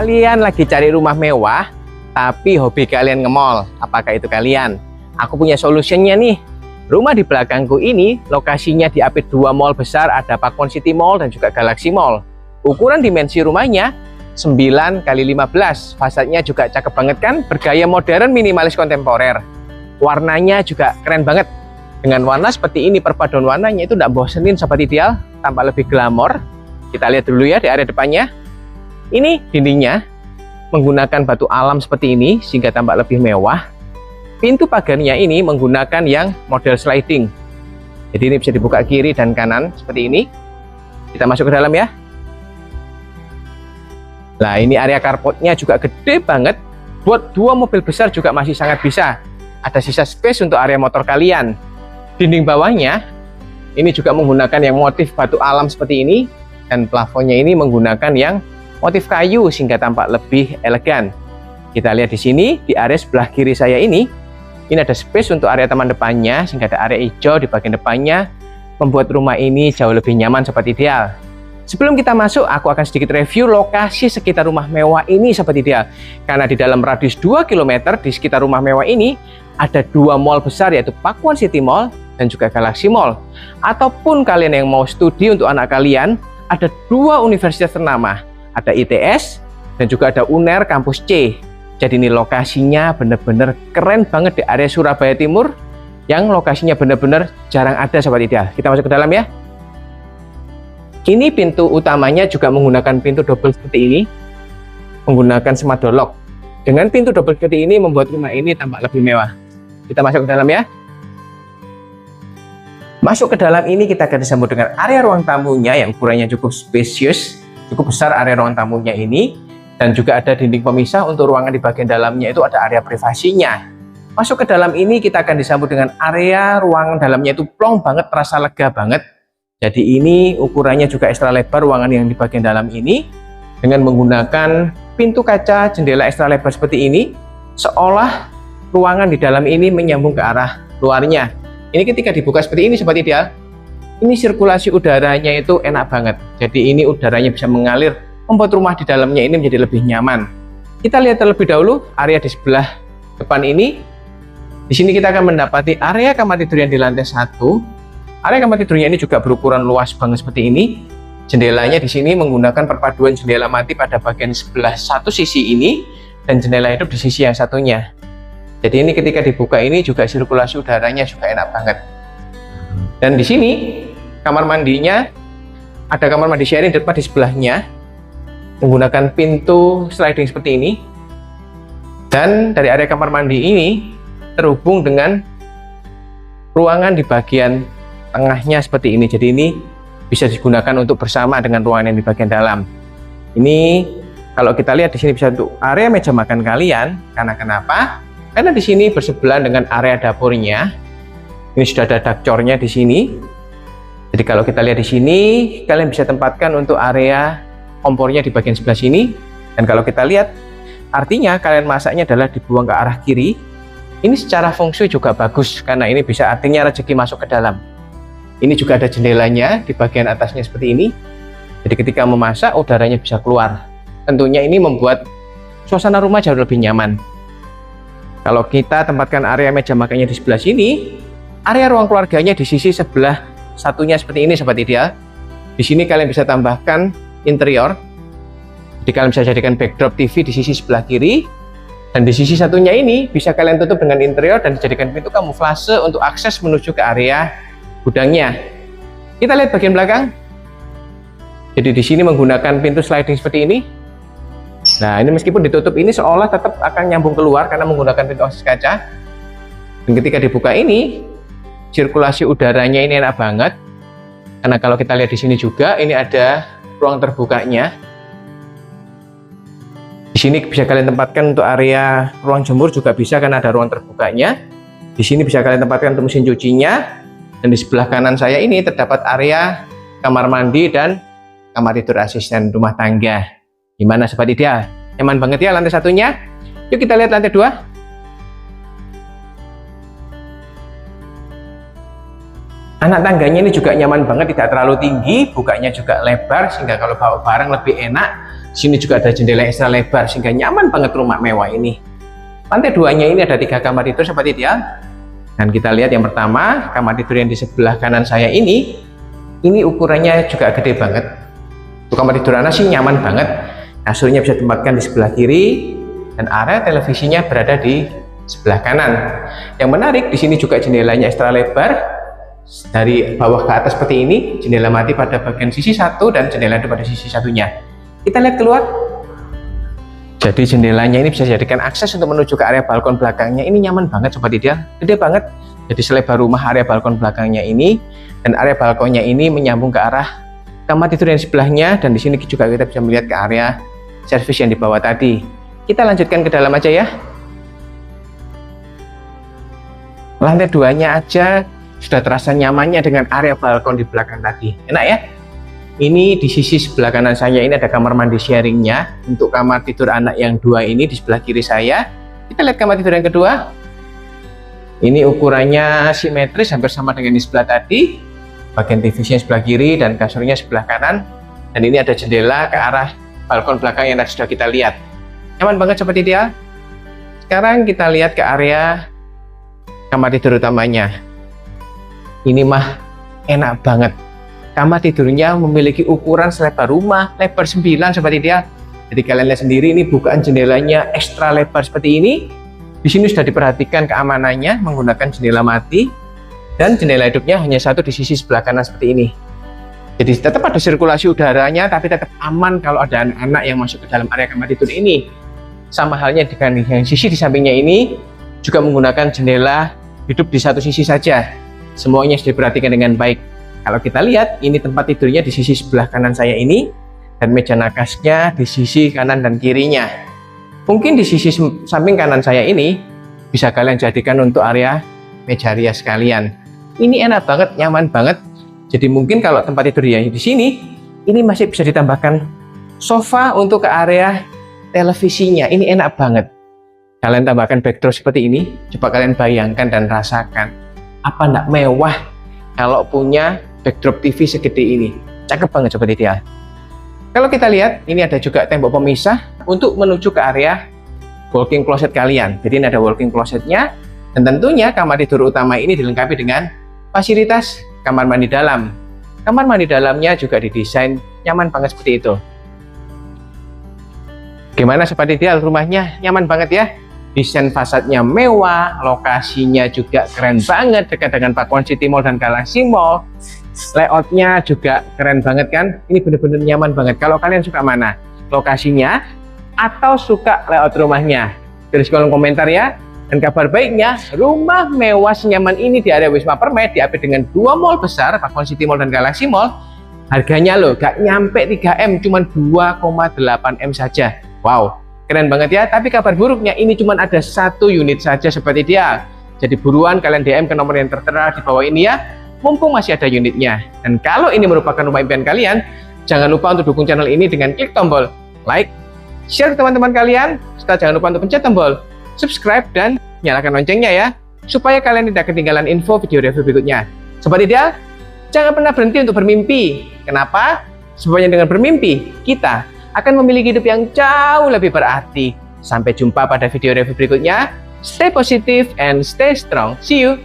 Kalian lagi cari rumah mewah, tapi hobi kalian nge-mall. Apakah itu kalian? Aku punya solusinya nih. Rumah di belakangku ini lokasinya di AP 2 mall besar, ada Pakuwon City Mall dan juga Galaxy Mall. Ukuran dimensi rumahnya 9 x 15. Fasadnya juga cakep banget kan? Bergaya modern minimalis kontemporer. Warnanya juga keren banget. Dengan warna seperti ini, perpaduan warnanya itu tidak bosenin sobat ideal, tampak lebih glamor. Kita lihat dulu ya di area depannya. Ini dindingnya menggunakan batu alam seperti ini sehingga tampak lebih mewah. Pintu pagarnya ini menggunakan yang model sliding. Jadi ini bisa dibuka kiri dan kanan seperti ini. Kita masuk ke dalam ya. Nah, ini area carportnya juga gede banget. Buat 2 mobil besar juga masih sangat bisa. Ada sisa space untuk area motor kalian. Dinding bawahnya ini juga menggunakan yang motif batu alam seperti ini. Dan plafonnya ini menggunakan yang motif kayu sehingga tampak lebih elegan. Kita lihat di sini di area sebelah kiri saya ini ada space untuk area taman depannya sehingga ada area hijau di bagian depannya, membuat rumah ini jauh lebih nyaman sobat ideal. Sebelum kita masuk, aku akan sedikit review lokasi sekitar rumah mewah ini sobat ideal. Karena di dalam radius 2 km di sekitar rumah mewah ini ada 2 mall besar, yaitu Pakuwon City Mall dan juga Galaxy Mall. Ataupun kalian yang mau studi untuk anak kalian, ada 2 universitas ternama. Ada ITS dan juga ada UNER kampus C. Jadi ini lokasinya bener-bener keren banget di area Surabaya Timur, yang lokasinya bener-bener jarang ada sobat ideal. Kita masuk ke dalam ya. Ini pintu utamanya juga menggunakan pintu double seperti ini, menggunakan smart door lock. Dengan pintu double seperti ini membuat rumah ini tampak lebih mewah. Kita masuk ke dalam ya. Masuk ke dalam ini kita akan disambut dengan area ruang tamunya yang ukurannya cukup spesius. Cukup besar area ruang tamunya ini, dan juga ada dinding pemisah untuk ruangan di bagian dalamnya itu ada area privasinya. Masuk ke dalam ini kita akan disambut dengan area ruangan dalamnya itu plong banget, terasa lega banget. Jadi ini ukurannya juga ekstra lebar ruangan yang di bagian dalam ini, dengan menggunakan pintu kaca jendela ekstra lebar seperti ini, seolah ruangan di dalam ini menyambung ke arah luarnya. Ini ketika dibuka seperti ini sobat ideal, ini sirkulasi udaranya itu enak banget. Jadi ini udaranya bisa mengalir, membuat rumah di dalamnya ini menjadi lebih nyaman. Kita lihat terlebih dahulu area di sebelah depan ini. Di sini kita akan mendapati area kamar tidur yang di lantai 1. Area kamar tidurnya ini juga berukuran luas banget seperti ini. Jendelanya di sini menggunakan perpaduan jendela mati pada bagian sebelah satu sisi ini dan jendela hidup di sisi yang satunya. Jadi ini ketika dibuka ini juga sirkulasi udaranya juga enak banget. Dan di sini kamar mandinya ada kamar mandi sharing depan di sebelahnya, menggunakan pintu sliding seperti ini. Dan dari area kamar mandi ini terhubung dengan ruangan di bagian tengahnya seperti ini. Jadi ini bisa digunakan untuk bersama dengan ruangan yang di bagian dalam. Ini kalau kita lihat di sini bisa untuk area meja makan kalian. Karena kenapa? Karena di sini bersebelahan dengan area dapurnya. Ini sudah ada dakcornya di sini. Jadi kalau kita lihat di sini, kalian bisa tempatkan untuk area kompornya di bagian sebelah sini. Dan kalau kita lihat, artinya kalian masaknya adalah dibuang ke arah kiri. Ini secara feng shui juga bagus, karena ini bisa artinya rezeki masuk ke dalam. Ini juga ada jendelanya di bagian atasnya seperti ini. Jadi ketika memasak, udaranya bisa keluar. Tentunya ini membuat suasana rumah jauh lebih nyaman. Kalau kita tempatkan area meja makannya di sebelah sini, area ruang keluarganya di sisi sebelah satunya seperti ini sobat ideal. Di sini kalian bisa tambahkan interior. Jadi kalian bisa jadikan backdrop TV di sisi sebelah kiri, dan di sisi satunya ini bisa kalian tutup dengan interior dan dijadikan pintu kamuflase untuk akses menuju ke area gudangnya. Kita lihat bagian belakang. Jadi di sini menggunakan pintu sliding seperti ini. Nah, ini meskipun ditutup ini seolah tetap akan nyambung keluar karena menggunakan pintu akses kaca. Dan ketika dibuka ini, sirkulasi udaranya ini enak banget. Karena kalau kita lihat di sini juga, ini ada ruang terbukanya. Di sini bisa kalian tempatkan untuk area ruang jemur juga bisa karena ada ruang terbukanya. Di sini bisa kalian tempatkan untuk mesin cucinya. Dan di sebelah kanan saya ini terdapat area kamar mandi dan kamar tidur asisten rumah tangga. Gimana sobat ideal? Nyaman banget ya lantai satunya? Yuk kita lihat lantai 2. Anak tangganya ini juga nyaman banget, tidak terlalu tinggi, bukanya juga lebar sehingga kalau bawa barang lebih enak. Sini juga ada jendela ekstra lebar sehingga nyaman banget rumah mewah ini. Lantai 2-nya ini ada 3 kamar tidur seperti dia. Dan kita lihat yang pertama, kamar tidur yang di sebelah kanan saya ini ukurannya juga gede banget. Untuk kamar tidur anak sih nyaman banget. Kasurnya bisa ditempatkan di sebelah kiri dan area televisinya berada di sebelah kanan. Yang menarik di sini juga jendelanya ekstra lebar dari bawah ke atas seperti ini. Jendela mati pada bagian sisi satu dan jendela itu pada sisi satunya. Kita lihat keluar. Jadi jendelanya ini bisa dijadikan akses untuk menuju ke area balkon belakangnya. Ini nyaman banget sobat ideal, gede banget. Jadi selebar rumah area balkon belakangnya ini, dan area balkonnya ini menyambung ke arah kamar tidur yang sebelahnya. Dan di sini juga kita bisa melihat ke area servis yang di bawah tadi. Kita lanjutkan ke dalam aja ya. Lantai 2-nya aja sudah terasa nyamannya dengan area balkon di belakang tadi. Enak ya? Ini di sisi sebelah kanan saya ini ada kamar mandi sharingnya. Untuk kamar tidur anak yang 2 ini di sebelah kiri saya. Kita lihat kamar tidur yang kedua. Ini ukurannya simetris, hampir sama dengan di sebelah tadi. Bagian TV-nya sebelah kiri dan kasurnya sebelah kanan. Dan ini ada jendela ke arah balkon belakang yang tadi sudah kita lihat. Nyaman banget seperti dia. Sekarang kita lihat ke area kamar tidur utamanya. Ini mah enak banget. Kamar tidurnya memiliki ukuran selebar rumah, lebar 9 seperti dia. Jadi kalian lihat sendiri, ini bukaan jendelanya ekstra lebar seperti ini. Di sini sudah diperhatikan keamanannya menggunakan jendela mati, dan jendela hidupnya hanya satu di sisi sebelah kanan seperti ini. Jadi tetap ada sirkulasi udaranya, tapi tetap aman kalau ada anak-anak yang masuk ke dalam area kamar tidur ini. Sama halnya dengan yang sisi di sampingnya ini, juga menggunakan jendela hidup di satu sisi saja. Semuanya sudah diperhatikan dengan baik. Kalau kita lihat, ini tempat tidurnya di sisi sebelah kanan saya ini, dan meja nakasnya di sisi kanan dan kirinya. Mungkin di sisi samping kanan saya ini bisa kalian jadikan untuk area meja rias kalian. Ini enak banget, nyaman banget. Jadi mungkin kalau tempat tidur yang di sini, ini masih bisa ditambahkan sofa untuk ke area televisinya. Ini enak banget. Kalian tambahkan backdrop seperti ini, coba kalian bayangkan dan rasakan. Apa enggak mewah kalau punya backdrop TV segede ini? Cakep banget sobat ideal. Kalau kita lihat, ini ada juga tembok pemisah untuk menuju ke area walk-in closet kalian. Jadi ini ada walk-in closetnya, dan tentunya kamar tidur utama ini dilengkapi dengan fasilitas kamar mandi dalam. Kamar mandi dalamnya juga didesain nyaman banget seperti itu. Gimana sobat ideal, rumahnya nyaman banget ya? Desain fasadnya mewah, lokasinya juga keren banget, dekat dengan Pakuan City Mall dan Galaxy Mall. Layoutnya juga keren banget kan? Ini bener-bener nyaman banget. Kalau kalian suka mana? Lokasinya atau suka layout rumahnya? Tulis kolom komentar ya. Dan kabar baiknya, rumah mewah senyaman ini di area Wisma Permai diapit dengan 2 mall besar, Pakuan City Mall dan Galaxy Mall. Harganya loh, gak nyampe 3M, cuma 2,8M saja. Wow, keren banget ya. Tapi kabar buruknya, ini cuma ada 1 unit saja seperti dia. Jadi buruan kalian DM ke nomor yang tertera di bawah ini ya, mumpung masih ada unitnya. Dan kalau ini merupakan rumah impian kalian, jangan lupa untuk dukung channel ini dengan klik tombol like, share ke teman-teman kalian, serta jangan lupa untuk pencet tombol subscribe dan nyalakan loncengnya ya, supaya kalian tidak ketinggalan info video review berikutnya. Sobat ideal, jangan pernah berhenti untuk bermimpi. Kenapa? Sebabnya dengan bermimpi, kita akan memiliki hidup yang jauh lebih berarti. Sampai jumpa pada video review berikutnya. Stay positive and stay strong. See you.